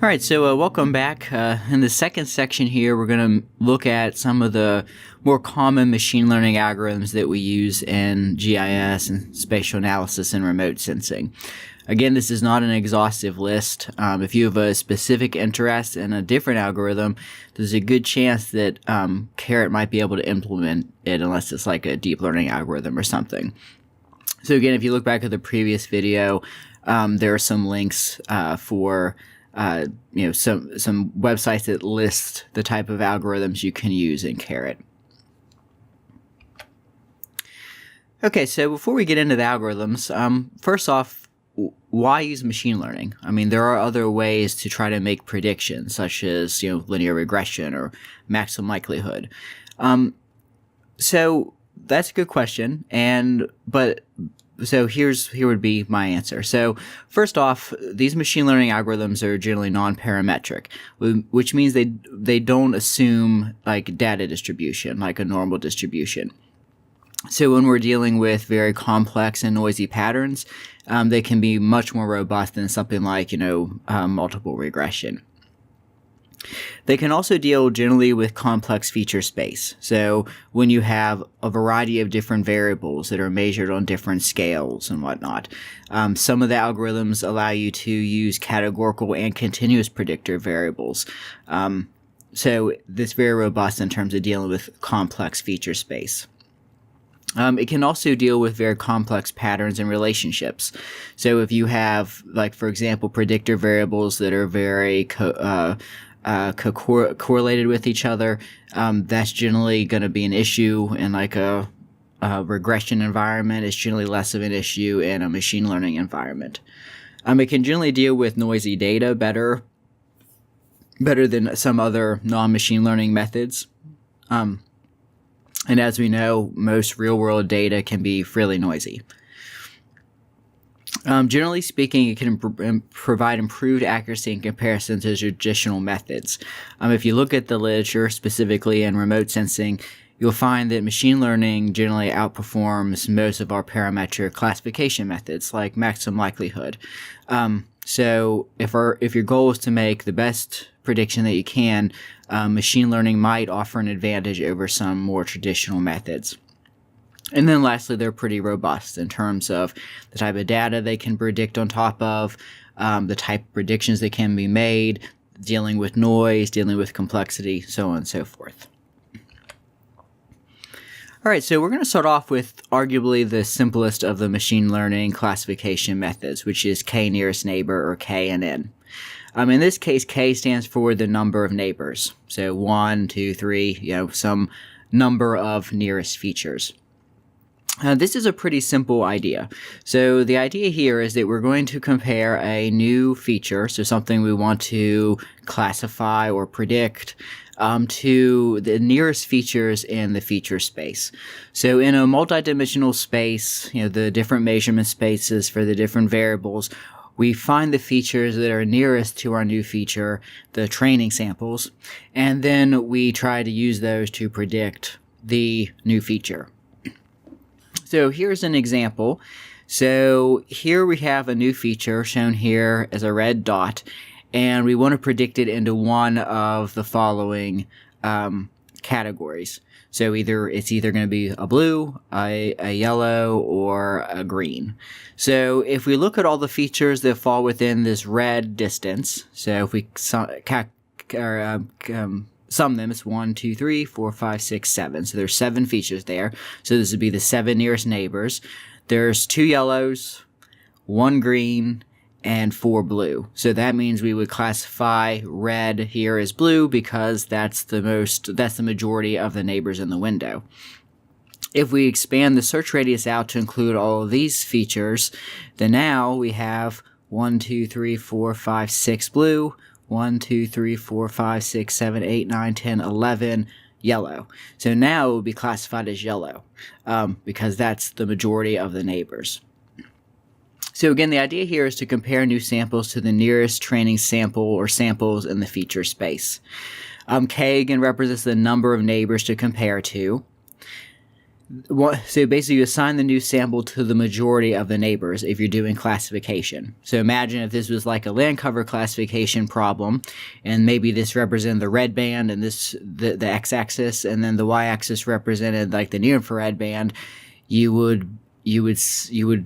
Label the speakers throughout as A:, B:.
A: All right, so welcome back. In the second section here, we're going to look at some of the more common machine learning algorithms that we use in GIS and spatial analysis and remote sensing. Again, this is not an exhaustive list. If you have a specific interest in a different algorithm, there's a good chance that caret might be able to implement it unless it's like a deep learning algorithm or something. So again, if you look back at the previous video, there are some links for some websites that list the type of algorithms you can use in caret. Okay, so before we get into the algorithms, first off, why use machine learning? I mean, there are other ways to try to make predictions, such as linear regression or maximum likelihood. So that's a good question, So here would be my answer. So first off, these machine learning algorithms are generally non-parametric, which means they don't assume like data distribution, like a normal distribution. So when we're dealing with very complex and noisy patterns, they can be much more robust than something like, multiple regression. They can also deal generally with complex feature space. So when you have a variety of different variables that are measured on different scales and whatnot, some of the algorithms allow you to use categorical and continuous predictor variables. So this is very robust in terms of dealing with complex feature space. It can also deal with very complex patterns and relationships. So if you have, like, for example, predictor variables that are very correlated with each other, that's generally going to be an issue in like a regression environment. It's generally less of an issue in a machine learning environment. It can generally deal with noisy data better than some other non-machine learning methods. And as we know, most real-world data can be fairly noisy. Generally speaking, it can provide improved accuracy in comparison to traditional methods. If you look at the literature, specifically in remote sensing, you'll find that machine learning generally outperforms most of our parametric classification methods, like maximum likelihood. So if your goal is to make the best prediction that you can, machine learning might offer an advantage over some more traditional methods. And then lastly, they're pretty robust in terms of the type of data they can predict on top of, the type of predictions that can be made, dealing with noise, dealing with complexity, so on and so forth. All right, so we're going to start off with arguably the simplest of the machine learning classification methods, which is k nearest neighbor, or KNN. In this case, k stands for the number of neighbors. So 1, 2, 3, some number of nearest features. This is a pretty simple idea. So the idea here is that we're going to compare a new feature, so something we want to classify or predict, to the nearest features in the feature space. So in a multidimensional space, the different measurement spaces for the different variables, we find the features that are nearest to our new feature, the training samples, and then we try to use those to predict the new feature. So here's an example. So here we have a new feature shown here as a red dot, and we want to predict it into one of the following categories. So it's either going to be a blue, a yellow, or a green. So if we look at all the features that fall within this red distance, so if we sum them, it's 1, 2, 3, 4, 5, 6, 7. So there's 7 features there. So this would be the 7 nearest neighbors. There's 2 yellows, 1 green, and 4 blue. So that means we would classify red here as blue because that's the majority of the neighbors in the window. If we expand the search radius out to include all of these features, then now we have 1, 2, 3, 4, 5, 6 blue, 1, 2, 3, 4, 5, 6, 7, 8, 9, 10, 11 yellow. So now it will be classified as yellow because that's the majority of the neighbors. So again, the idea here is to compare new samples to the nearest training sample or samples in the feature space. K again represents the number of neighbors to compare to. So basically you assign the new sample to the majority of the neighbors if you're doing classification. So imagine if this was like a land cover classification problem, and maybe this represented the red band and this the x-axis, and then the y-axis represented like the near infrared band. You would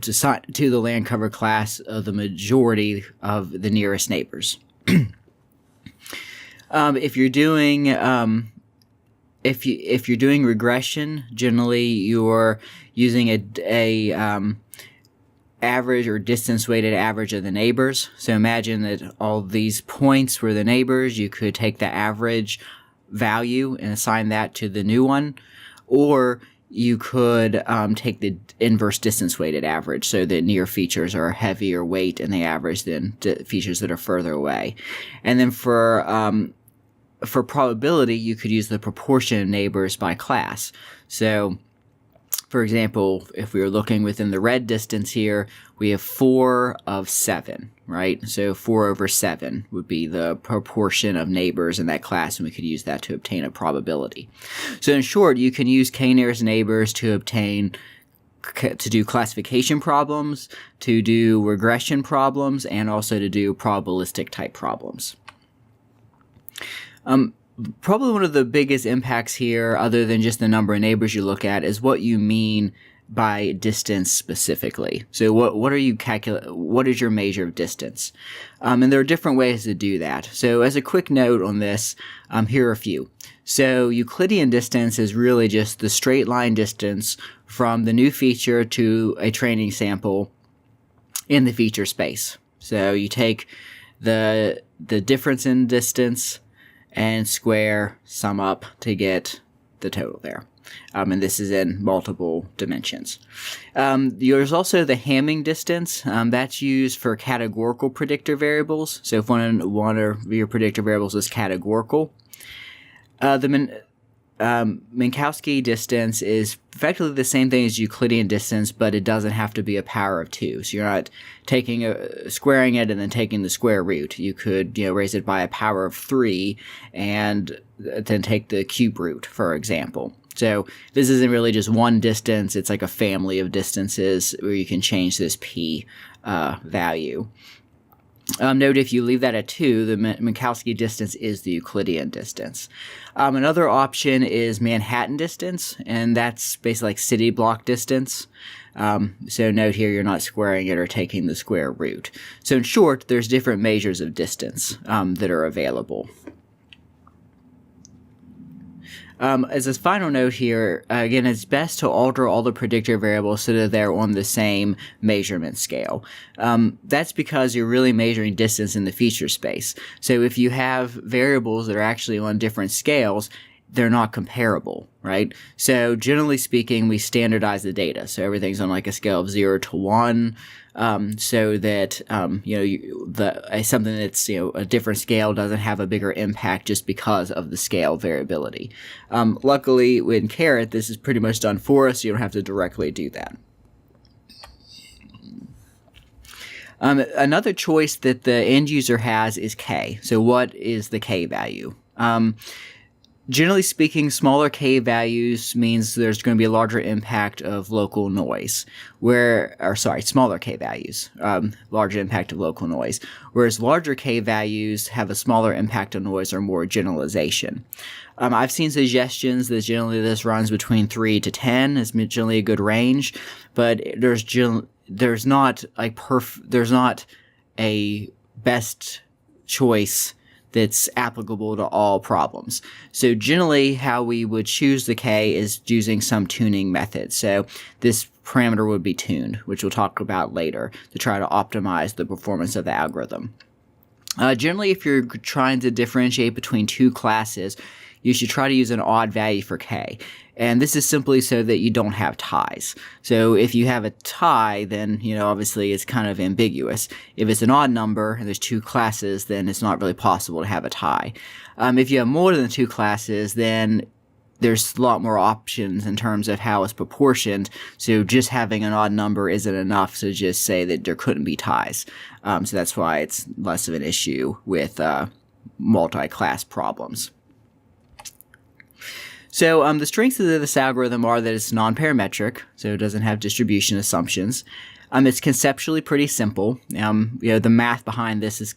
A: assign to the land cover class of the majority of the nearest neighbors. If you're doing if you're doing regression, generally you're using a average or distance weighted average of the neighbors. So imagine that all these points were the neighbors. You could take the average value and assign that to the new one, or you could take the inverse distance weighted average, so that near features are heavier weight in the average than features that are further away. And then for probability, you could use the proportion of neighbors by class. So, for example, if we were looking within the red distance here, we have 4 of 7, right? So 4 over 7 would be the proportion of neighbors in that class, and we could use that to obtain a probability. So in short, you can use k-nearest neighbors to do classification problems, to do regression problems, and also to do probabilistic type problems. Probably one of the biggest impacts here, other than just the number of neighbors you look at, is what you mean by distance specifically. So what is your measure of distance? And there are different ways to do that. So as a quick note on this, here are a few. So Euclidean distance is really just the straight line distance from the new feature to a training sample in the feature space. So you take the difference in distance and square, sum up to get the total there. And this is in multiple dimensions. There's also the Hamming distance. That's used for categorical predictor variables. So if one of your predictor variables is categorical. The Minkowski distance is effectively the same thing as Euclidean distance, but it doesn't have to be a power of 2. So you're not squaring it and then taking the square root. You could raise it by a power of 3 and then take the cube root, for example. So this isn't really just one distance. It's like a family of distances where you can change this p value. Note if you leave that at 2, the Minkowski distance is the Euclidean distance. Another option is Manhattan distance, and that's basically like city block distance. So note here you're not squaring it or taking the square root. So in short, there's different measures of distance that are available. As a final note here, again, it's best to alter all the predictor variables so that they're on the same measurement scale. That's because you're really measuring distance in the feature space. So if you have variables that are actually on different scales, they're not comparable, right? So generally speaking, we standardize the data. So everything's on like a scale of 0 to 1, so that something that's a different scale doesn't have a bigger impact just because of the scale variability. Luckily, in caret, this is pretty much done for us. So you don't have to directly do that. Another choice that the end user has is k. So what is the k value? Generally speaking, smaller k values means there's going to be a larger impact of local noise, smaller k values, larger impact of local noise, whereas larger k values have a smaller impact of noise or more generalization. I've seen suggestions that generally this runs between 3 to 10 is generally a good range, but there's not a best choice that's applicable to all problems. So generally how we would choose the k is using some tuning method. So this parameter would be tuned, which we'll talk about later, to try to optimize the performance of the algorithm. Generally, if you're trying to differentiate between two classes, you should try to use an odd value for k. And this is simply so that you don't have ties. So if you have a tie, then, obviously it's kind of ambiguous. If it's an odd number and there's two classes, then it's not really possible to have a tie. If you have more than two classes, then there's a lot more options in terms of how it's proportioned. So just having an odd number isn't enough to just say that there couldn't be ties. So that's why it's less of an issue with multi-class problems. So the strengths of this algorithm are that it's non-parametric, so it doesn't have distribution assumptions. It's conceptually pretty simple. The math behind this is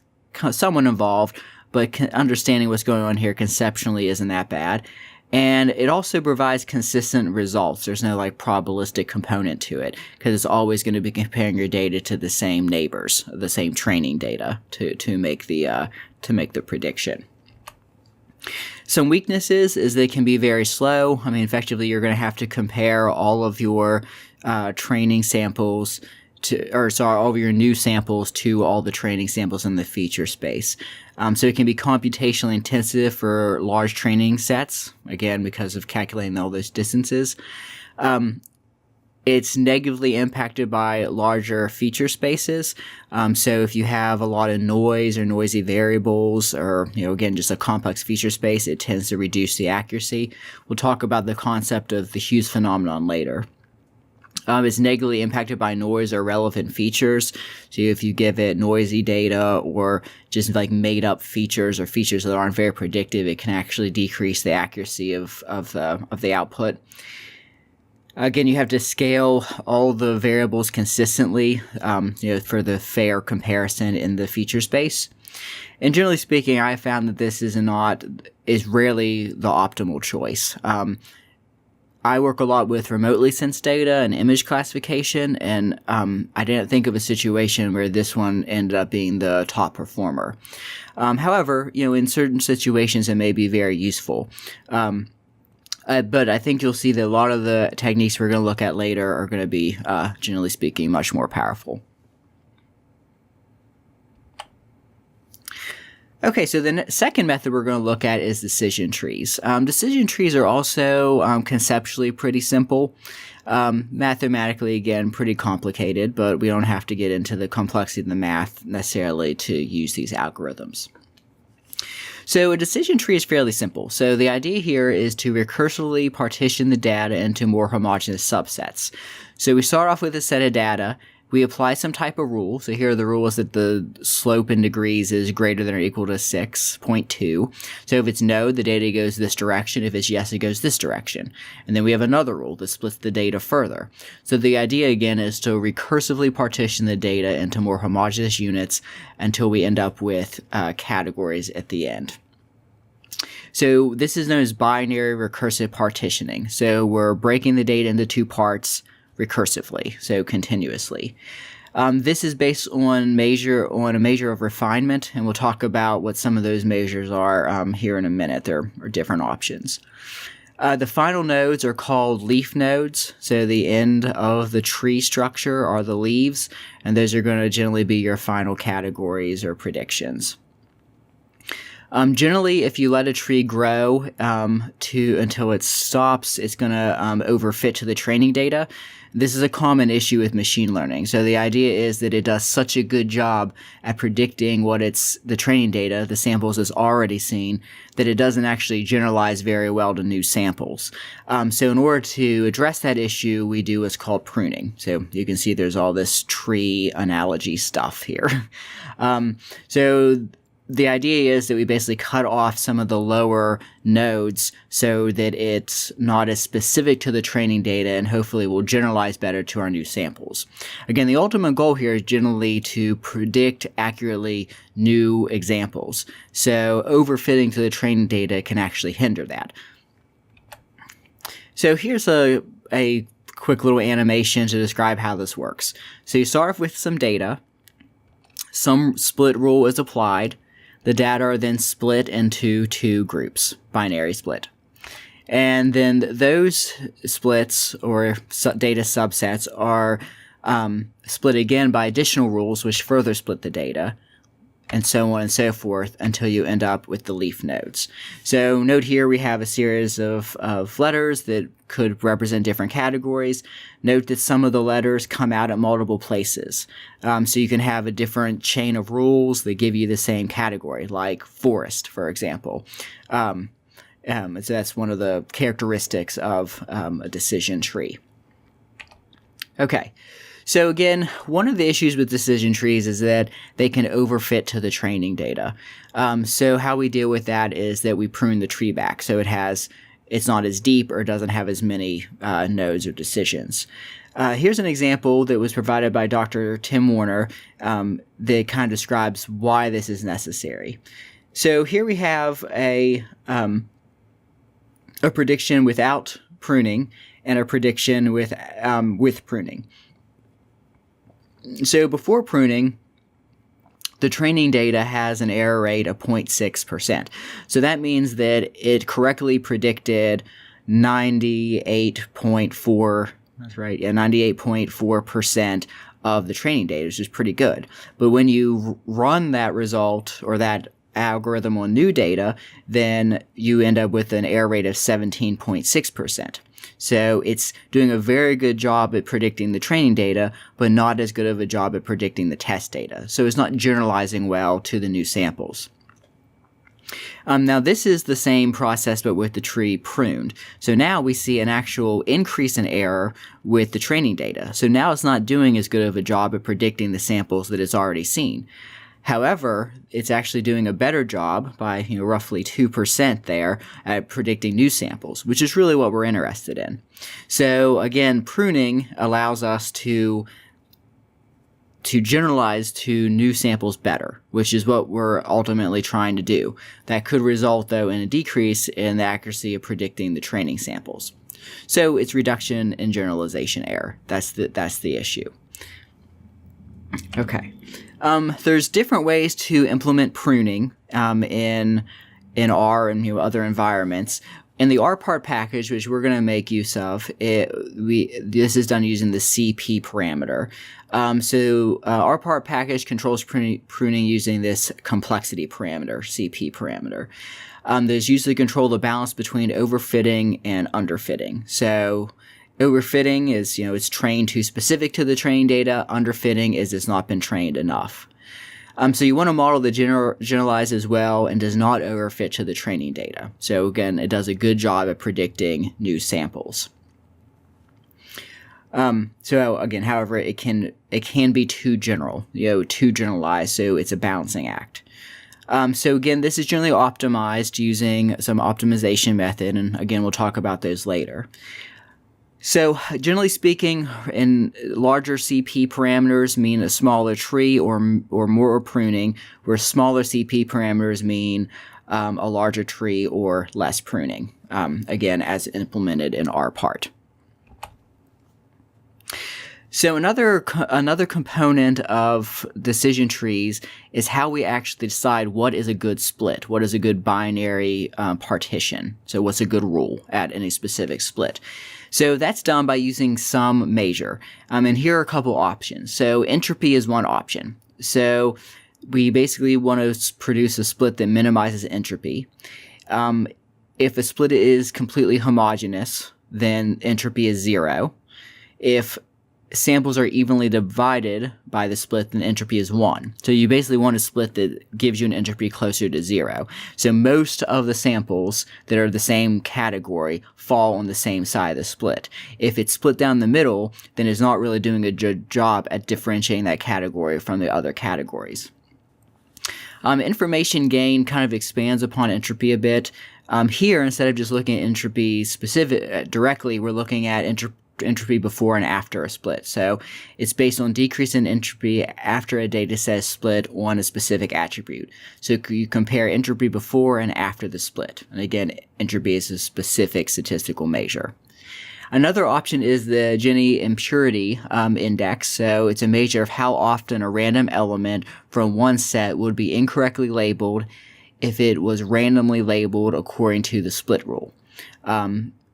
A: somewhat involved, but understanding what's going on here conceptually isn't that bad. And it also provides consistent results. There's no probabilistic component to it because it's always going to be comparing your data to the same neighbors, the same training data to make the prediction. Some weaknesses is they can be very slow. Effectively, you're going to have to compare all of your training samples all of your new samples to all the training samples in the feature space. So it can be computationally intensive for large training sets, again, because of calculating all those distances. It's negatively impacted by larger feature spaces. So if you have a lot of noise or noisy variables or, again, just a complex feature space, it tends to reduce the accuracy. We'll talk about the concept of the Hughes phenomenon later. It's negatively impacted by noise or relevant features. So if you give it noisy data or just made up features or features that aren't very predictive, it can actually decrease the accuracy of the output. Again, you have to scale all the variables consistently, for the fair comparison in the feature space. And generally speaking, I found that this is rarely the optimal choice. I work a lot with remotely sensed data and image classification, and I didn't think of a situation where this one ended up being the top performer. However, in certain situations, it may be very useful. But I think you'll see that a lot of the techniques we're going to look at later are going to be, generally speaking, much more powerful. Okay, so the second method we're going to look at is decision trees. Decision trees are also conceptually pretty simple. Mathematically, again, pretty complicated, but we don't have to get into the complexity of the math necessarily to use these algorithms. So a decision tree is fairly simple. So the idea here is to recursively partition the data into more homogeneous subsets. So we start off with a set of data. We apply some type of rule. So here the rule is that the slope in degrees is greater than or equal to 6.2. So if it's no, the data goes this direction. If it's yes, it goes this direction. And then we have another rule that splits the data further. So the idea again is to recursively partition the data into more homogeneous units until we end up with categories at the end. So this is known as binary recursive partitioning. So we're breaking the data into two parts recursively, so continuously. This is based on a measure of refinement, and we'll talk about what some of those measures are here in a minute. There are different options. The final nodes are called leaf nodes, so the end of the tree structure are the leaves, and those are going to generally be your final categories or predictions. Generally, if you let a tree grow until it stops, it's going to overfit to the training data. This is a common issue with machine learning. So the idea is that it does such a good job at predicting what the training data, the samples it's already seen, that it doesn't actually generalize very well to new samples. So in order to address that issue, we do what's called pruning. So you can see there's all this tree analogy stuff here. So the idea is that we basically cut off some of the lower nodes so that it's not as specific to the training data and hopefully will generalize better to our new samples. Again, the ultimate goal here is generally to predict accurately new examples. So overfitting to the training data can actually hinder that. So here's a quick little animation to describe how this works. So you start off with some data. Some split rule is applied. The data are then split into two groups, binary split. And then those splits or data subsets are split again by additional rules which further split the data, and so on and so forth until you end up with the leaf nodes. So note here we have a series of letters that could represent different categories. Note that some of the letters come out at multiple places. So you can have a different chain of rules that give you the same category, like forest, for example. So that's one of the characteristics of a decision tree. Okay. So again, one of the issues with decision trees is that they can overfit to the training data. So how we deal with that is that we prune the tree back. So it has it's not as deep or doesn't have as many nodes or decisions. Here's an example that was provided by Dr. Tim Warner that kind of describes why this is necessary. So here we have a prediction without pruning and a prediction with pruning. So before pruning, the training data has an error rate of 0.6%. So that means that it correctly predicted 98.4%. That's right. Yeah, 98.4% of the training data, which is pretty good. But when you run that result or that algorithm on new data, then you end up with an error rate of 17.6%. So it's doing a very good job at predicting the training data, but not as good of a job at predicting the test data. So it's not generalizing well to the new samples. Now this is the same process but with the tree pruned. So now we see an actual increase in error with the training data. So now it's not doing as good of a job at predicting the samples that it's already seen. However, it's actually doing a better job by roughly 2% there at predicting new samples, which is really what we're interested in. So again, pruning allows us to generalize to new samples better, which is what we're ultimately trying to do. That could result, though, in a decrease in the accuracy of predicting the training samples. So it's reduction in generalization error. That's the issue. Okay. There's different ways to implement pruning in R and other environments. In the RPart package, which we're going to make use of, this is done using the CP parameter. RPart package controls pruning using this complexity parameter, CP parameter. There's usually control the balance between overfitting and underfitting. So overfitting is, it's trained too specific to the training data. Underfitting is it's not been trained enough. So you want a model that generalizes well and does not overfit to the training data. So again, it does a good job at predicting new samples. So again, however, it can be too general, too generalized. So it's a balancing act. So again, this is generally optimized using some optimization method, and again, we'll talk about those later. So generally speaking, in larger CP parameters mean a smaller tree or more pruning, where smaller CP parameters mean a larger tree or less pruning, again, as implemented in RPart. So another component of decision trees is how we actually decide what is a good split, what is a good binary partition. So what's a good rule at any specific split. So that's done by using some measure. And here are a couple options. So entropy is one option. So we basically want to produce a split that minimizes entropy. If a split is completely homogeneous, then entropy is 0. If samples are evenly divided by the split, then entropy is 1. So you basically want a split that gives you an entropy closer to 0. So most of the samples that are the same category fall on the same side of the split. If it's split down the middle, then it's not really doing a good job at differentiating that category from the other categories. Information gain kind of expands upon entropy a bit. Here, instead of just looking at entropy directly, we're looking at entropy before and after a split. So it's based on decrease in entropy after a data set is split on a specific attribute. So you compare entropy before and after the split. And again, entropy is a specific statistical measure. Another option is the Gini impurity index. So it's a measure of how often a random element from one set would be incorrectly labeled if it was randomly labeled according to the split rule.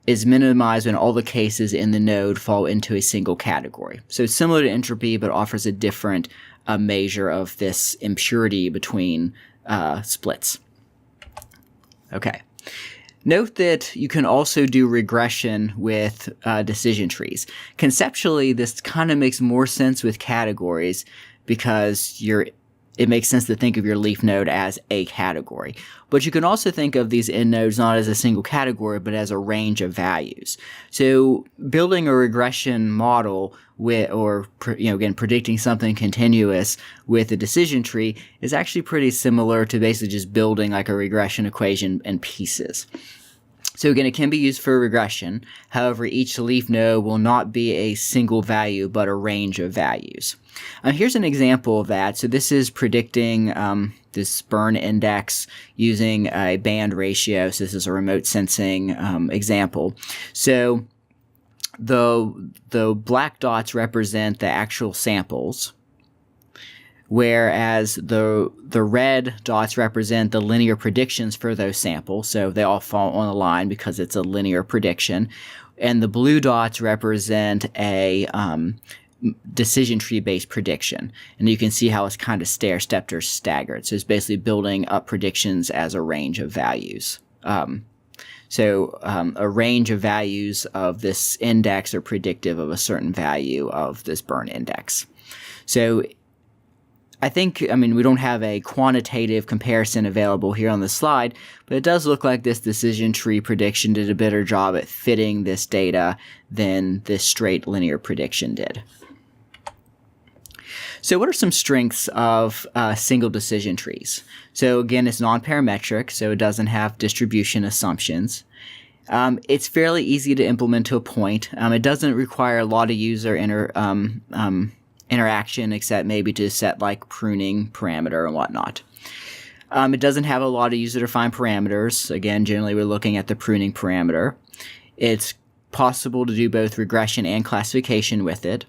A: Is minimized when all the cases in the node fall into a single category. So it's similar to entropy, but offers a different measure of this impurity between splits. Okay. Note that you can also do regression with decision trees. Conceptually, this kind of makes more sense with categories because it makes sense to think of your leaf node as a category. But you can also think of these end nodes not as a single category, but as a range of values. So building a regression model again, predicting something continuous with a decision tree is actually pretty similar to basically just building like a regression equation in pieces. So again, it can be used for regression. However, each leaf node will not be a single value, but a range of values. Here's an example of that. So this is predicting this burn index using a band ratio. So this is a remote sensing example. So the black dots represent the actual samples, whereas the red dots represent the linear predictions for those samples. So they all fall on a line because it's a linear prediction. And the blue dots represent a decision tree based prediction. And you can see how it's kind of stair-stepped or staggered. So it's basically building up predictions as a range of values. A range of values of this index are predictive of a certain value of this burn index. So we don't have a quantitative comparison available here on the slide, but it does look like this decision tree prediction did a better job at fitting this data than this straight linear prediction did. So what are some strengths of single decision trees? So again, it's non-parametric, so it doesn't have distribution assumptions. It's fairly easy to implement to a point. It doesn't require a lot of user interaction, except maybe to set like pruning parameter and whatnot. It doesn't have a lot of user-defined parameters. Again, generally we're looking at the pruning parameter. It's possible to do both regression and classification with it.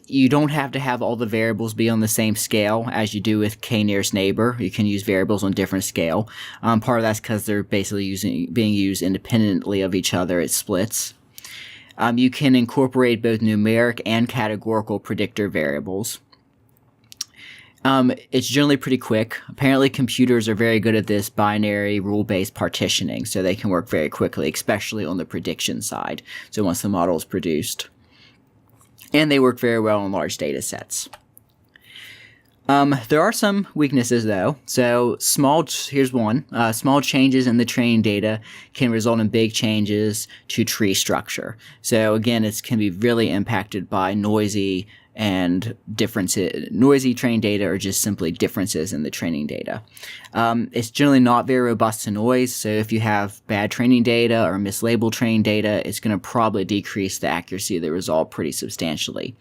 A: You don't have to have all the variables be on the same scale as you do with k-nearest neighbor. You can use variables on different scale. Part of that's because they're basically being used independently of each other. It splits. You can incorporate both numeric and categorical predictor variables. It's generally pretty quick. Apparently computers are very good at this binary rule-based partitioning, so they can work very quickly, especially on the prediction side, so once the model is produced. And they work very well on large data sets. There are some weaknesses though. So here's one. Small changes in the training data can result in big changes to tree structure. So again, it can be really impacted by noisy training data or just simply differences in the training data. It's generally not very robust to noise. So if you have bad training data or mislabeled training data, it's going to probably decrease the accuracy of the result pretty substantially.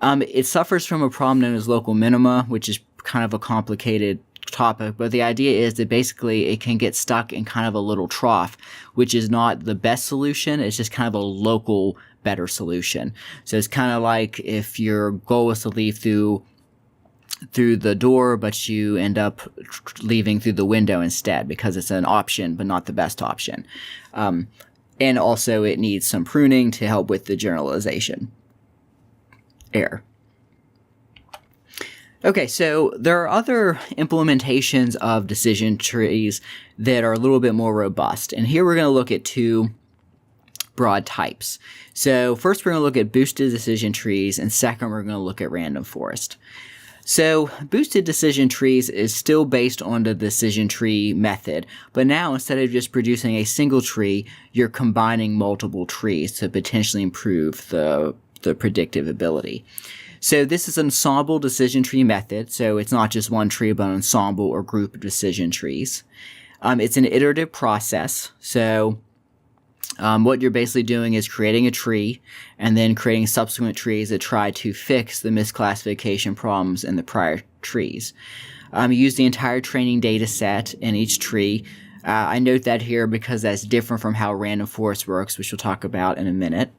A: It suffers from a problem known as local minima, which is kind of a complicated topic, but the idea is that basically it can get stuck in kind of a little trough, which is not the best solution. It's just kind of a local better solution. So it's kind of like if your goal was to leave through the door, but you end up leaving through the window instead because it's an option, but not the best option. And also it needs some pruning to help with the generalization error. Okay, so there are other implementations of decision trees that are a little bit more robust. And here we're going to look at two broad types. So first we're going to look at boosted decision trees, and second we're going to look at random forest. So boosted decision trees is still based on the decision tree method, but now instead of just producing a single tree, you're combining multiple trees to potentially improve the predictive ability. So this is an ensemble decision tree method, so it's not just one tree, but an ensemble or group of decision trees. It's an iterative process, so what you're basically doing is creating a tree and then creating subsequent trees that try to fix the misclassification problems in the prior trees. You use the entire training data set in each tree. I note that here because that's different from how random forest works, which we'll talk about in a minute.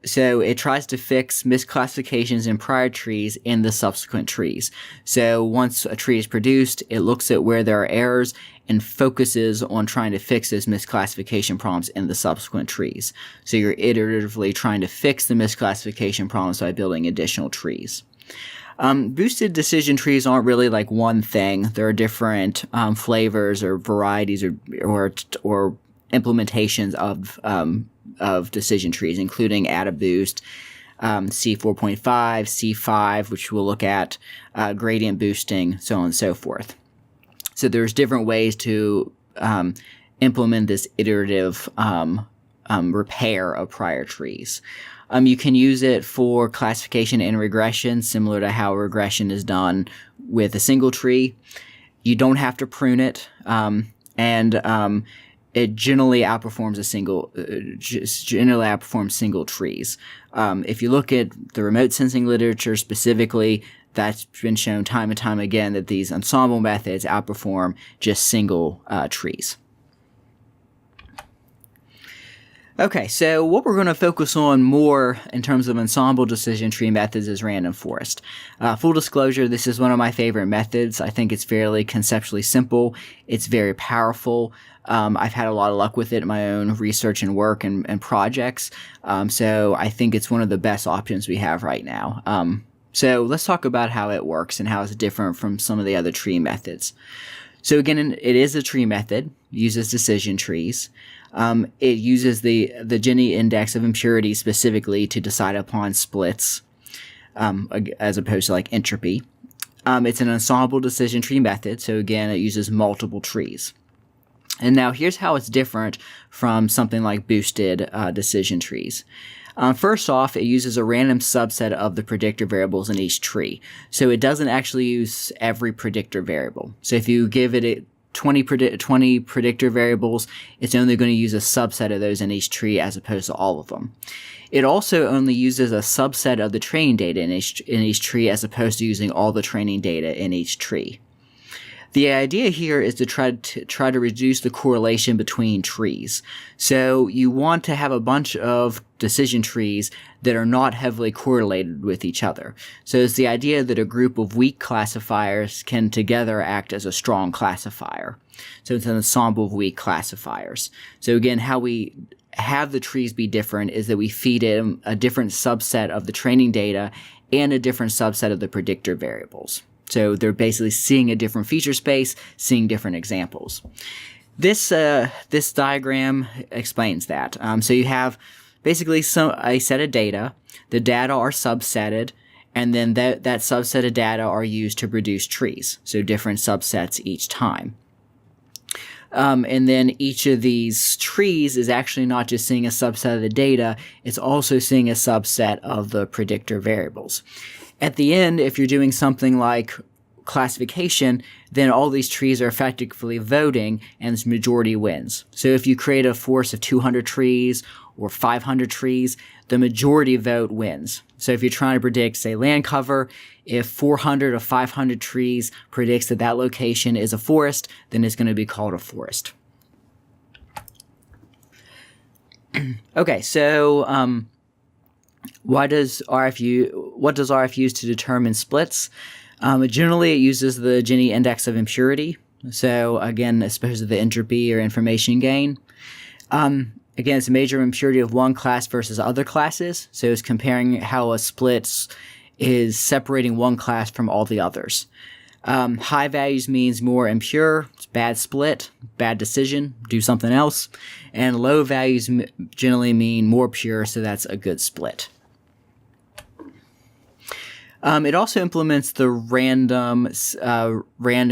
A: So it tries to fix misclassifications in prior trees in the subsequent trees. So once a tree is produced, it looks at where there are errors and focuses on trying to fix those misclassification problems in the subsequent trees. So you're iteratively trying to fix the misclassification problems by building additional trees. Boosted decision trees aren't really like one thing. There are different flavors or varieties or implementations of decision trees, including AdaBoost, C4.5, C5, which we'll look at, gradient boosting, so on and so forth. So there's different ways to implement this iterative repair of prior trees. You can use it for classification and regression, similar to how regression is done with a single tree. You don't have to prune it. and it generally outperforms single trees. If you look at the remote sensing literature specifically, that's been shown time and time again that these ensemble methods outperform just single trees. Okay, so what we're going to focus on more in terms of ensemble decision tree methods is random forest. Full disclosure, this is one of my favorite methods. I think it's fairly conceptually simple. It's very powerful. I've had a lot of luck with it in my own research and work and projects. So I think it's one of the best options we have right now. So let's talk about how it works and how it's different from some of the other tree methods. So again, it is a tree method, uses decision trees. It uses the Gini index of impurity specifically to decide upon splits, as opposed to like entropy. It's an ensemble decision tree method, so again, it uses multiple trees. And now here's how it's different from something like boosted decision trees. First off, it uses a random subset of the predictor variables in each tree. So it doesn't actually use every predictor variable. So if you give it 20 predictor variables, it's only going to use a subset of those in each tree as opposed to all of them. It also only uses a subset of the training data in each tree as opposed to using all the training data in each tree. The idea here is to try to reduce the correlation between trees. So you want to have a bunch of decision trees that are not heavily correlated with each other. So it's the idea that a group of weak classifiers can together act as a strong classifier. So it's an ensemble of weak classifiers. So again, how we have the trees be different is that we feed in a different subset of the training data and a different subset of the predictor variables. So they're basically seeing a different feature space, seeing different examples. This diagram explains that. So you have basically a set of data. The data are subsetted, and then that subset of data are used to produce trees. So different subsets each time. And then each of these trees is actually not just seeing a subset of the data, it's also seeing a subset of the predictor variables. At the end, if you're doing something like classification, then all these trees are effectively voting and the majority wins. So if you create a forest of 200 trees or 500 trees, the majority vote wins. So if you're trying to predict, say, land cover, if 400 or 500 trees predicts that that location is a forest, then it's going to be called a forest. Okay, so what does RF use to determine splits? Generally, it uses the Gini index of impurity. So again, as opposed to the entropy or information gain. Again, it's a measure of impurity of one class versus other classes. So it's comparing how a split is separating one class from all the others. High values means more impure, it's bad split, bad decision, do something else. And low values generally mean more pure, so that's a good split. It also implements the random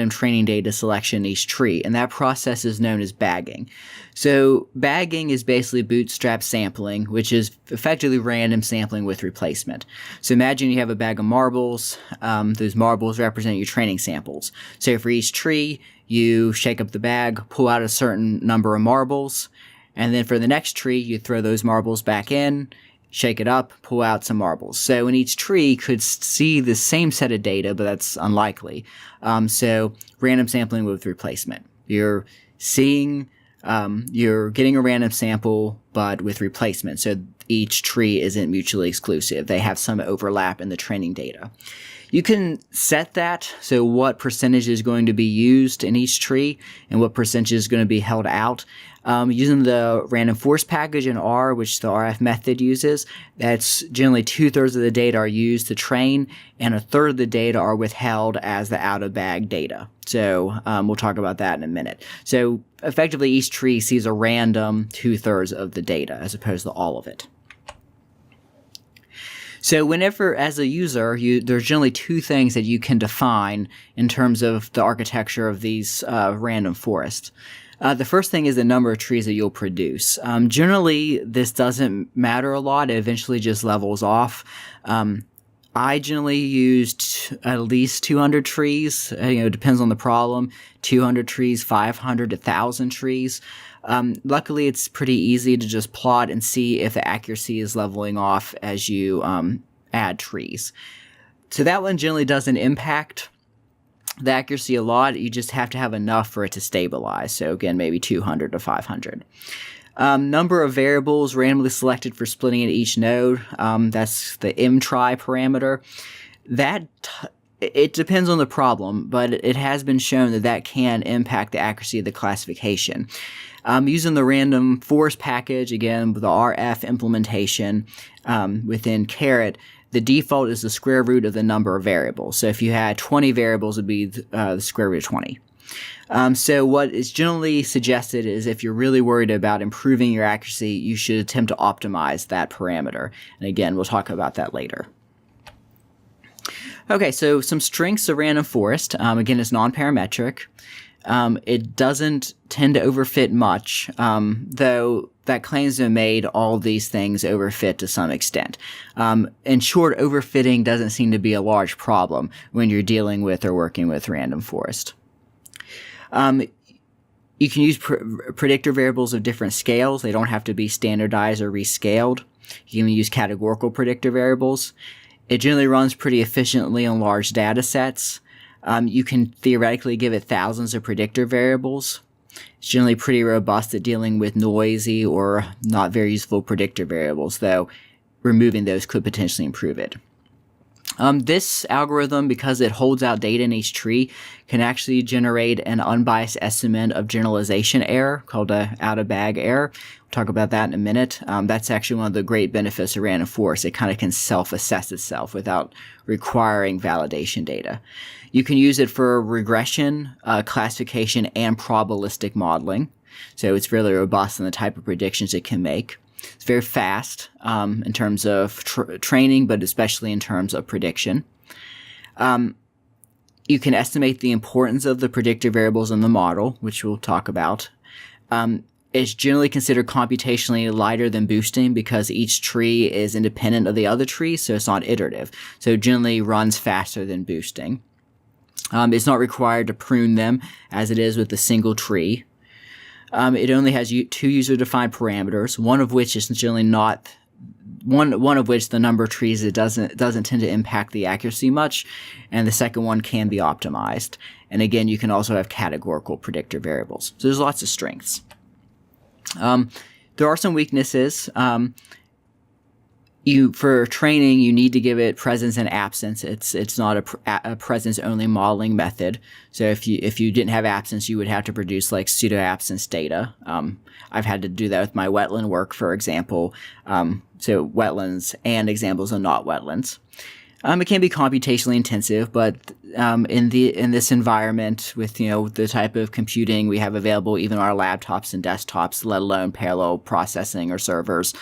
A: training data selection in each tree, and that process is known as bagging. So bagging is basically bootstrap sampling, which is effectively random sampling with replacement. So imagine you have a bag of marbles. Those marbles represent your training samples. So for each tree, you shake up the bag, pull out a certain number of marbles, and then for the next tree, you throw those marbles back in, shake it up, pull out some marbles. So in each tree could see the same set of data, but that's unlikely. So random sampling with replacement. You're getting a random sample, but with replacement. So each tree isn't mutually exclusive. They have some overlap in the training data. You can set that, so what percentage is going to be used in each tree and what percentage is going to be held out. Using the random forest package in R, which the RF method uses, that's generally 2/3 of the data are used to train and 1/3 of the data are withheld as the out-of-bag data. So we'll talk about that in a minute. So effectively each tree sees a random 2/3 of the data as opposed to all of it. So whenever, as a user, there's generally two things that you can define in terms of the architecture of these random forests. The first thing is the number of trees that you'll produce. Generally, this doesn't matter a lot. It eventually just levels off. I generally used at least 200 trees. It depends on the problem. 200 trees, 500, 1,000 trees. Luckily, it's pretty easy to just plot and see if the accuracy is leveling off as you add trees. So that one generally doesn't impact the accuracy a lot. You just have to have enough for it to stabilize. So again, maybe 200 to 500. Number of variables randomly selected for splitting at each node. That's the mtry parameter. It depends on the problem, but it has been shown that can impact the accuracy of the classification. Using the random forest package, again, with the RF implementation within caret, the default is the square root of the number of variables. So if you had 20 variables, it would be the square root of 20. So what is generally suggested is if you're really worried about improving your accuracy, you should attempt to optimize that parameter. And again, we'll talk about that later. Okay, so some strengths of random forest. Again, it's non-parametric. It doesn't tend to overfit much, though that claims to have made all these things overfit to some extent. In short, overfitting doesn't seem to be a large problem when you're dealing with or working with random forest. You can use predictor variables of different scales. They don't have to be standardized or rescaled. You can use categorical predictor variables. It generally runs pretty efficiently on large data sets. You can theoretically give it thousands of predictor variables. It's generally pretty robust at dealing with noisy or not very useful predictor variables, though removing those could potentially improve it. This algorithm, because it holds out data in each tree, can actually generate an unbiased estimate of generalization error called a out-of-bag error. We'll talk about that in a minute. That's actually one of the great benefits of random forest. It kind of can self-assess itself without requiring validation data. You can use it for regression, classification, and probabilistic modeling. So it's really robust in the type of predictions it can make. It's very fast in terms of training, but especially in terms of prediction. You can estimate the importance of the predictor variables in the model, which we'll talk about. It's generally considered computationally lighter than boosting because each tree is independent of the other tree, so it's not iterative. So it generally runs faster than boosting. It's not required to prune them as it is with a single tree. It only has two user-defined parameters, one of which is generally not one of which the number of trees it doesn't tend to impact the accuracy much, and the second one can be optimized. And again, you can also have categorical predictor variables. So there's lots of strengths. There are some weaknesses. For training, you need to give it presence and absence. It's not a presence-only modeling method. So if you didn't have absence, you would have to produce like pseudo-absence data. I've had to do that with my wetland work, for example. So wetlands and examples of not wetlands. It can be computationally intensive, but in this environment with the type of computing we have available, even our laptops and desktops, let alone parallel processing or servers,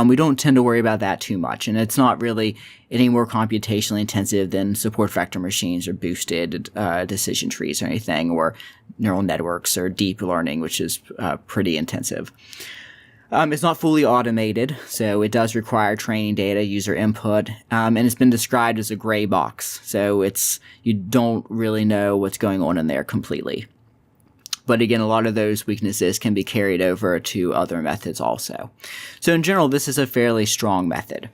A: we don't tend to worry about that too much, and it's not really any more computationally intensive than support vector machines or boosted decision trees or anything, or neural networks or deep learning, which is pretty intensive. It's not fully automated, so it does require training data, user input, and it's been described as a gray box, so you don't really know what's going on in there completely. But again, a lot of those weaknesses can be carried over to other methods also. So in general, this is a fairly strong method.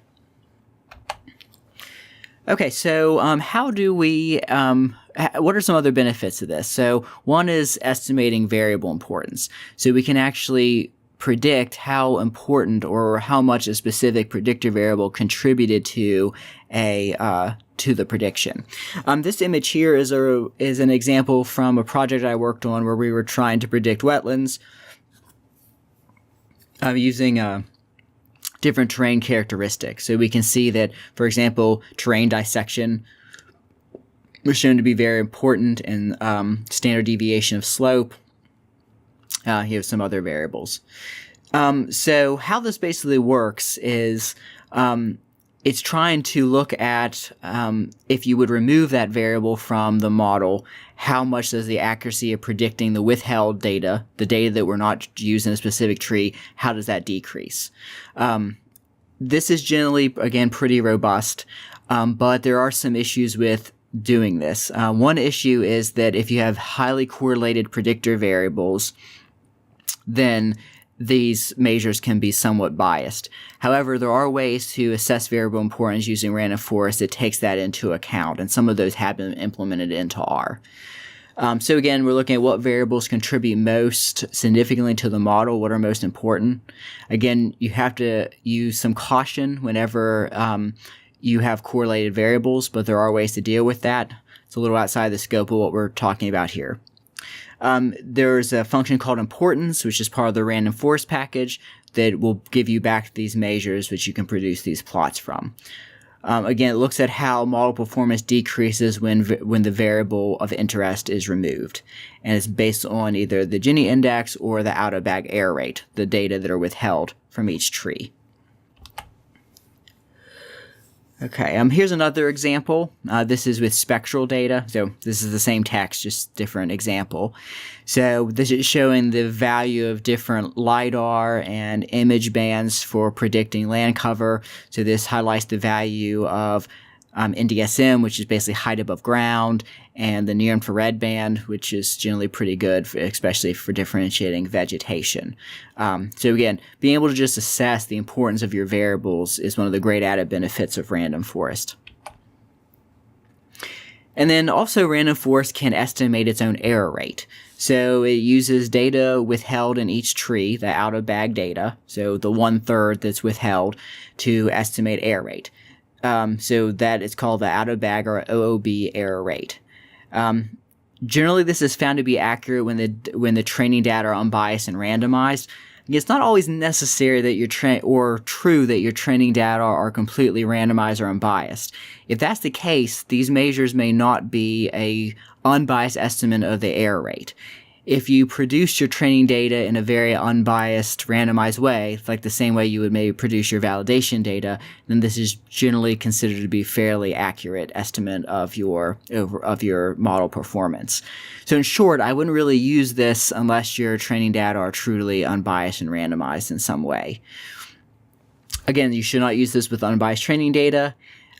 A: Okay, so how do we, what are some other benefits of this? So one is estimating variable importance. So we can actually predict how important or how much a specific predictor variable contributed to the prediction. This image here is an example from a project I worked on where we were trying to predict wetlands using different terrain characteristics. So we can see that, for example, terrain dissection was shown to be very important in standard deviation of slope. Here's some other variables. So how this basically works is it's trying to look at if you would remove that variable from the model, how much does the accuracy of predicting the withheld data, the data that were not used in a specific tree, how does that decrease? This is generally, again, pretty robust. but there are some issues with doing this. One issue is that if you have highly correlated predictor variables, then these measures can be somewhat biased. However, there are ways to assess variable importance using random forest that takes that into account, and some of those have been implemented into R. So again, we're looking at what variables contribute most significantly to the model, what are most important. Again, you have to use some caution whenever you have correlated variables, but there are ways to deal with that. It's a little outside the scope of what we're talking about here. There's a function called importance, which is part of the random forest package that will give you back these measures, which you can produce these plots from. Again, it looks at how model performance decreases when the variable of interest is removed. And it's based on either the Gini index or the out-of-bag error rate, the data that are withheld from each tree. Okay, here's another example. This is with spectral data. So this is the same text, just different example. So this is showing the value of different LiDAR and image bands for predicting land cover. So this highlights the value of NDSM, which is basically height above ground, and the near-infrared band, which is generally pretty good, especially for differentiating vegetation. So again, being able to just assess the importance of your variables is one of the great added benefits of random forest. And then also random forest can estimate its own error rate. So it uses data withheld in each tree, the out-of-bag data, so the 1/3 that's withheld, to estimate error rate. So that is called the out-of-bag or OOB error rate. Generally, this is found to be accurate when the training data are unbiased and randomized. It's not always necessary that true that your training data are completely randomized or unbiased. If that's the case, these measures may not be a unbiased estimate of the error rate. If you produce your training data in a very unbiased, randomized way, like the same way you would maybe produce your validation data, then this is generally considered to be fairly accurate estimate of your model performance. So in short, I wouldn't really use this unless your training data are truly unbiased and randomized in some way. Again, you should not use this with unbiased training data.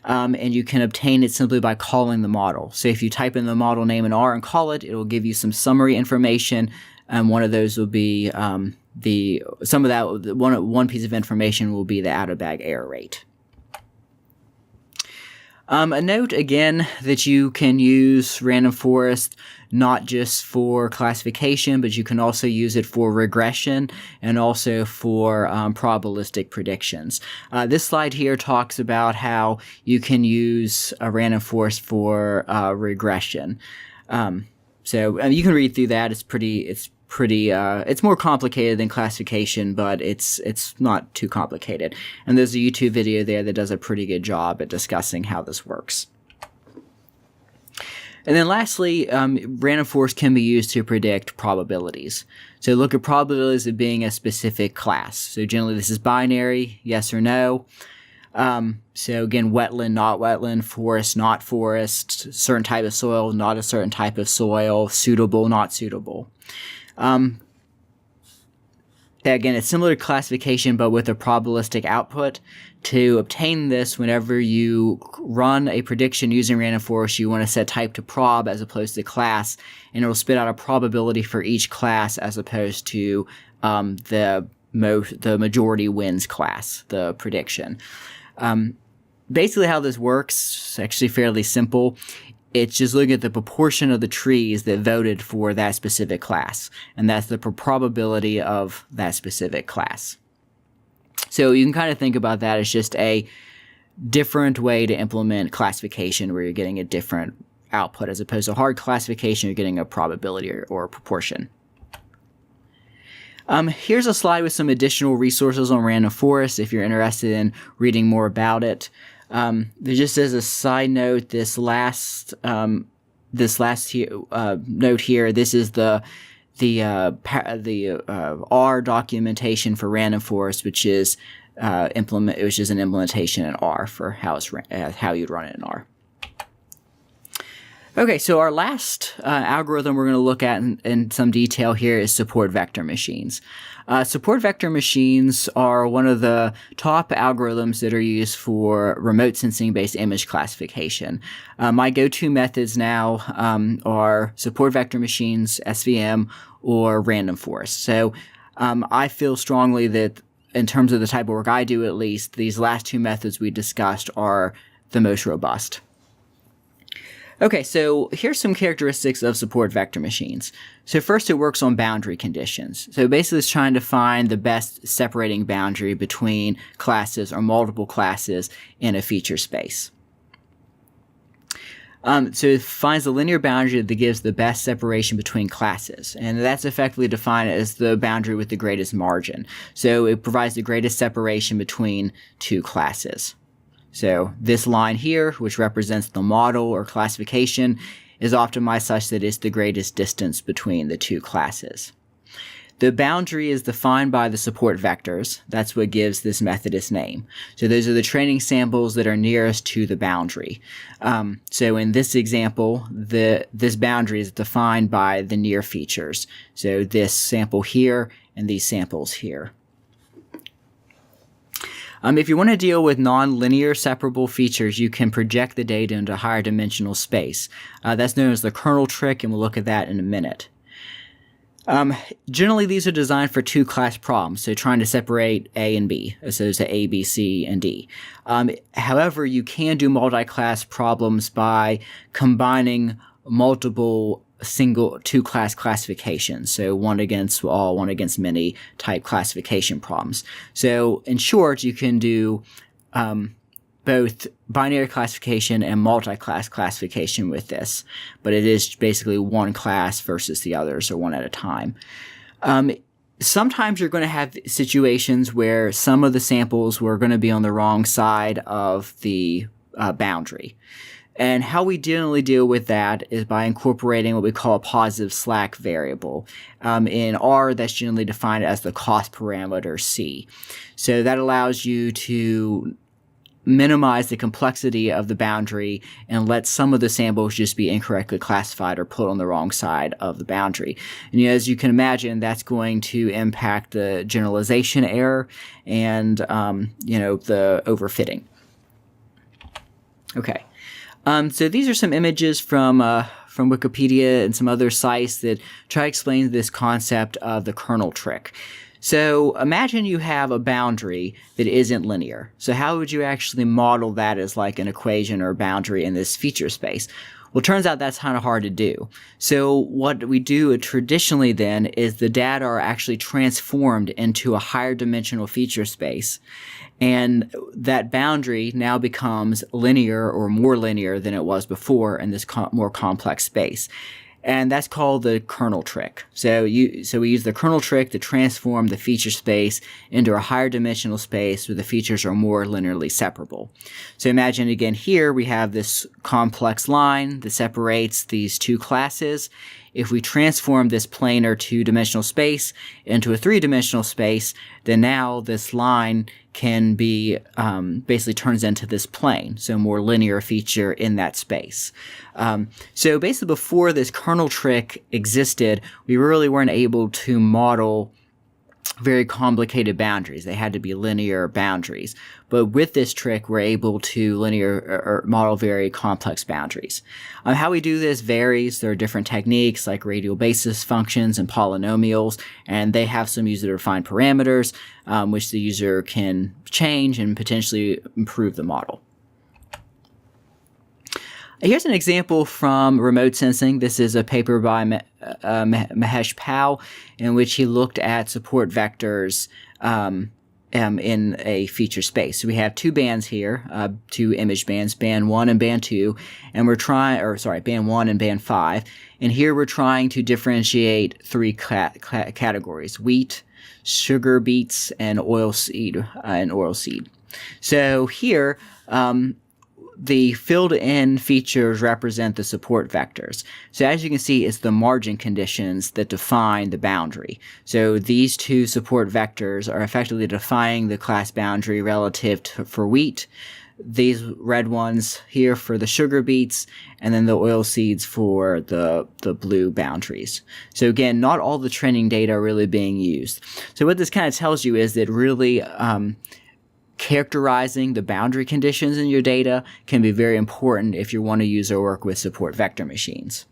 A: And you can obtain it simply by calling the model. So if you type in the model name in R and call it, it will give you some summary information, and one of those will be one piece of information will be the out-of-bag error rate. A note again that you can use random forest not just for classification, but you can also use it for regression and also for probabilistic predictions. This slide here talks about how you can use a random forest for regression. So you can read through that. It's more complicated than classification, but it's not too complicated. And there's a YouTube video there that does a pretty good job at discussing how this works. And then lastly, random forest can be used to predict probabilities. So look at probabilities of being a specific class. So generally this is binary, yes or no. So again, wetland, not wetland, forest, not forest, certain type of soil, not a certain type of soil, suitable, not suitable. Again, it's similar to classification, but with a probabilistic output. To obtain this, whenever you run a prediction using random forest, you want to set type to prob as opposed to class, and it will spit out a probability for each class as opposed to the majority wins class, the prediction. Basically how this works is actually fairly simple. It's just looking at the proportion of the trees that voted for that specific class, and that's the probability of that specific class. So you can kind of think about that as just a different way to implement classification where you're getting a different output as opposed to hard classification, you're getting a probability or a proportion. Here's a slide with some additional resources on random forest if you're interested in reading more about it. Just as a side note, this last note here, this is the R documentation for random forest, which is an implementation in R for how you'd run it in R. Okay, so our last algorithm we're going to look at in some detail here is support vector machines. Support vector machines are one of the top algorithms that are used for remote sensing-based image classification. My go-to methods now are support vector machines, SVM, or random forest. So I feel strongly that in terms of the type of work I do, at least, these last two methods we discussed are the most robust. Okay, so here's some characteristics of support vector machines. So first, it works on boundary conditions. So basically, it's trying to find the best separating boundary between classes or multiple classes in a feature space. So it finds the linear boundary that gives the best separation between classes, and that's effectively defined as the boundary with the greatest margin. So it provides the greatest separation between two classes. So this line here, which represents the model or classification, is optimized such that it's the greatest distance between the two classes. The boundary is defined by the support vectors. That's what gives this method its name. So those are the training samples that are nearest to the boundary. So in this example, this boundary is defined by the near features. So this sample here and these samples here. If you want to deal with nonlinear separable features, you can project the data into a higher dimensional space. That's known as the Kernel Trick, and we'll look at that in a minute. Generally, these are designed for two-class problems, so trying to separate A and B, so it's A, B, C, and D. However, you can do multi-class problems by combining multiple single two-class classifications, so one against all, one against many type classification problems. So in short, you can do both binary classification and multi-class classification with this, but it is basically one class versus the others, or one at a time. Sometimes you're going to have situations where some of the samples were going to be on the wrong side of the boundary. And how we generally deal with that is by incorporating what we call a positive slack variable. In R, that's generally defined as the cost parameter C. So that allows you to minimize the complexity of the boundary and let some of the samples just be incorrectly classified or put on the wrong side of the boundary. And as you can imagine, that's going to impact the generalization error and the overfitting. Okay. So these are some images from Wikipedia and some other sites that try to explain this concept of the kernel trick. So imagine you have a boundary that isn't linear. So how would you actually model that as like an equation or boundary in this feature space? Well, it turns out that's kind of hard to do. So what we do traditionally then is the data are actually transformed into a higher dimensional feature space. And that boundary now becomes linear or more linear than it was before in this more complex space. And that's called the kernel trick. So we use the kernel trick to transform the feature space into a higher dimensional space where the features are more linearly separable. So imagine again here we have this complex line that separates these two classes. If we transform this planar two-dimensional space into a three-dimensional space, then now this line can be basically turns into this plane, so a more linear feature in that space. So basically before this kernel trick existed, we really weren't able to model very complicated boundaries. They had to be linear boundaries. But with this trick, we're able to linear or model very complex boundaries. How we do this varies. There are different techniques like radial basis functions and polynomials, and they have some user-defined parameters which the user can change and potentially improve the model. Here's an example from remote sensing. This is a paper by Mahesh Pal in which he looked at support vectors in a feature space. So we have two bands here, two image bands, band 1 and band 2, and band 1 and band 5. And here we're trying to differentiate three categories: wheat, sugar beets, and oilseed. So here, the filled-in features represent the support vectors. So as you can see, it's the margin conditions that define the boundary. So these two support vectors are effectively defining the class boundary relative to, for wheat. these red ones here for the sugar beets, and then the oil seeds for the blue boundaries. So again, not all the training data are really being used. So what this kind of tells you is that really characterizing the boundary conditions in your data can be very important if you want to use or work with support vector machines.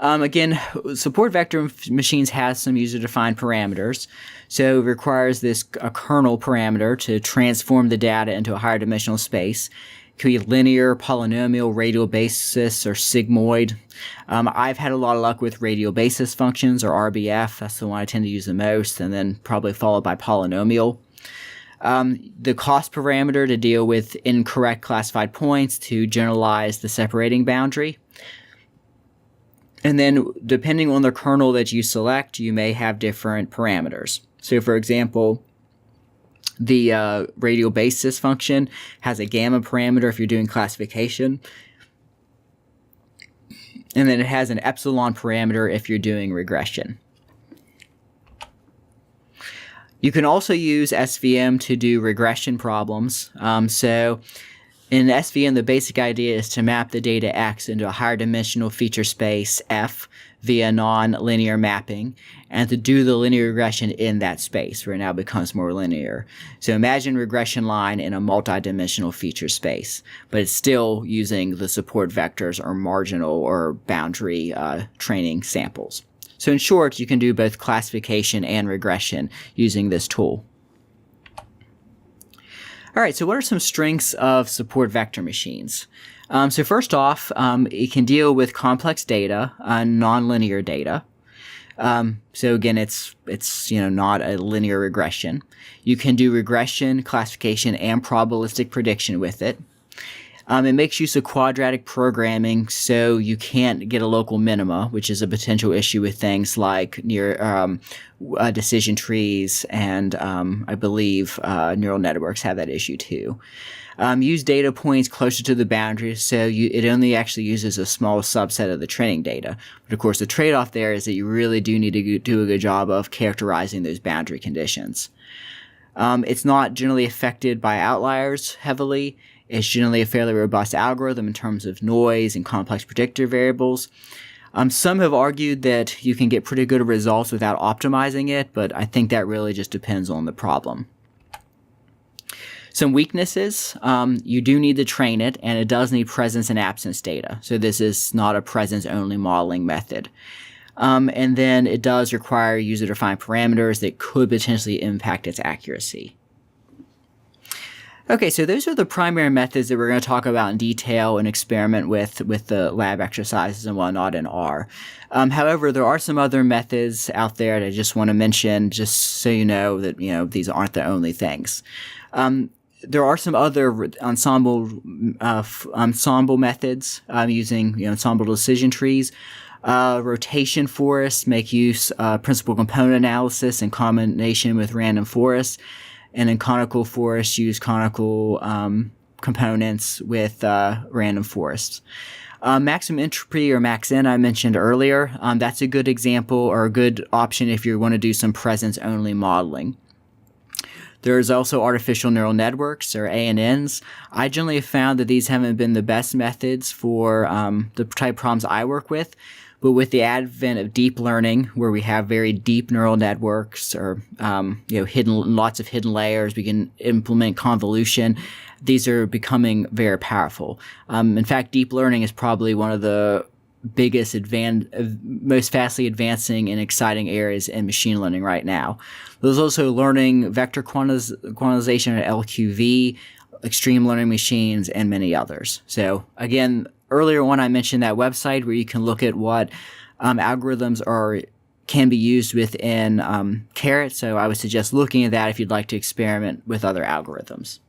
A: Again, support vector machines has some user-defined parameters. So it requires a kernel parameter to transform the data into a higher dimensional space. It could be linear, polynomial, radial basis, or sigmoid. I've had a lot of luck with radial basis functions, or RBF. That's the one I tend to use the most, and then probably followed by polynomial. The cost parameter to deal with incorrect classified points to generalize the separating boundary. And then depending on the kernel that you select, you may have different parameters. So for example, the radial basis function has a gamma parameter if you're doing classification. And then it has an epsilon parameter if you're doing regression. You can also use SVM to do regression problems. So in SVM, the basic idea is to map the data X into a higher dimensional feature space F via non-linear mapping, and to do the linear regression in that space where it now becomes more linear. So imagine regression line in a multi-dimensional feature space, but it's still using the support vectors or marginal or boundary training samples. So in short, you can do both classification and regression using this tool. All right, so what are some strengths of support vector machines? So first off, it can deal with complex data, nonlinear data. So again, it's not a linear regression. You can do regression, classification, and probabilistic prediction with it. It makes use of quadratic programming, so you can't get a local minima, which is a potential issue with things like decision trees, and I believe neural networks have that issue too. Use data points closer to the boundaries, so it only actually uses a small subset of the training data. But of course, the trade-off there is that you really do need to do a good job of characterizing those boundary conditions. It's not generally affected by outliers heavily. It's generally a fairly robust algorithm in terms of noise and complex predictor variables. Some have argued that you can get pretty good results without optimizing it, but I think that really just depends on the problem. Some weaknesses, you do need to train it, and it does need presence and absence data. So this is not a presence-only modeling method. And then it does require user-defined parameters that could potentially impact its accuracy. Okay, so those are the primary methods that we're going to talk about in detail and experiment with the lab exercises and whatnot in R. However, there are some other methods out there that I just want to mention, just so you know that these aren't the only things. There are some other ensemble methods using ensemble decision trees. Rotation forests make use of principal component analysis in combination with random forests. And in conical forests, use conical components with random forests. Maximum entropy, or MaxEnt, I mentioned earlier. That's a good example or a good option if you want to do some presence-only modeling. There's also artificial neural networks, or ANNs. I generally have found that these haven't been the best methods for the type of problems I work with. But with the advent of deep learning, where we have very deep neural networks or lots of hidden layers, we can implement convolution. These are becoming very powerful. In fact, deep learning is probably one of the biggest, most fastly advancing and exciting areas in machine learning right now. There's also learning vector quantization, or LQV, extreme learning machines, and many others. So again, earlier on I mentioned that website where you can look at what algorithms can be used within caret, so I would suggest looking at that if you'd like to experiment with other algorithms.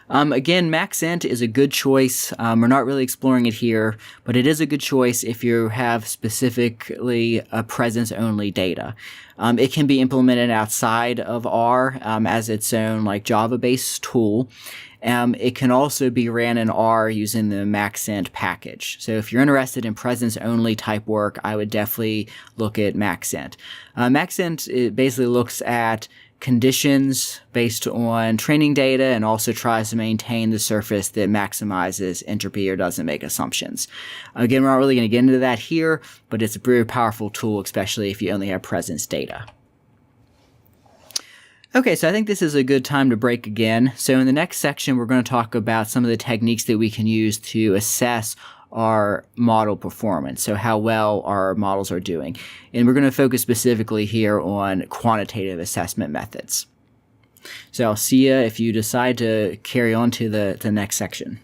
A: Again, MaxEnt is a good choice. We're not really exploring it here, but it is a good choice if you have specifically presence-only data. It can be implemented outside of R as its own Java-based tool. It can also be ran in R using the MaxEnt package. So if you're interested in presence-only type work, I would definitely look at MaxEnt. MaxEnt, it basically looks at conditions based on training data and also tries to maintain the surface that maximizes entropy or doesn't make assumptions. Again, we're not really going to get into that here, but it's a very powerful tool, especially if you only have presence data. Okay, so I think this is a good time to break again. So in the next section, we're going to talk about some of the techniques that we can use to assess our model performance, so how well our models are doing. And we're going to focus specifically here on quantitative assessment methods. So I'll see you if you decide to carry on to the next section.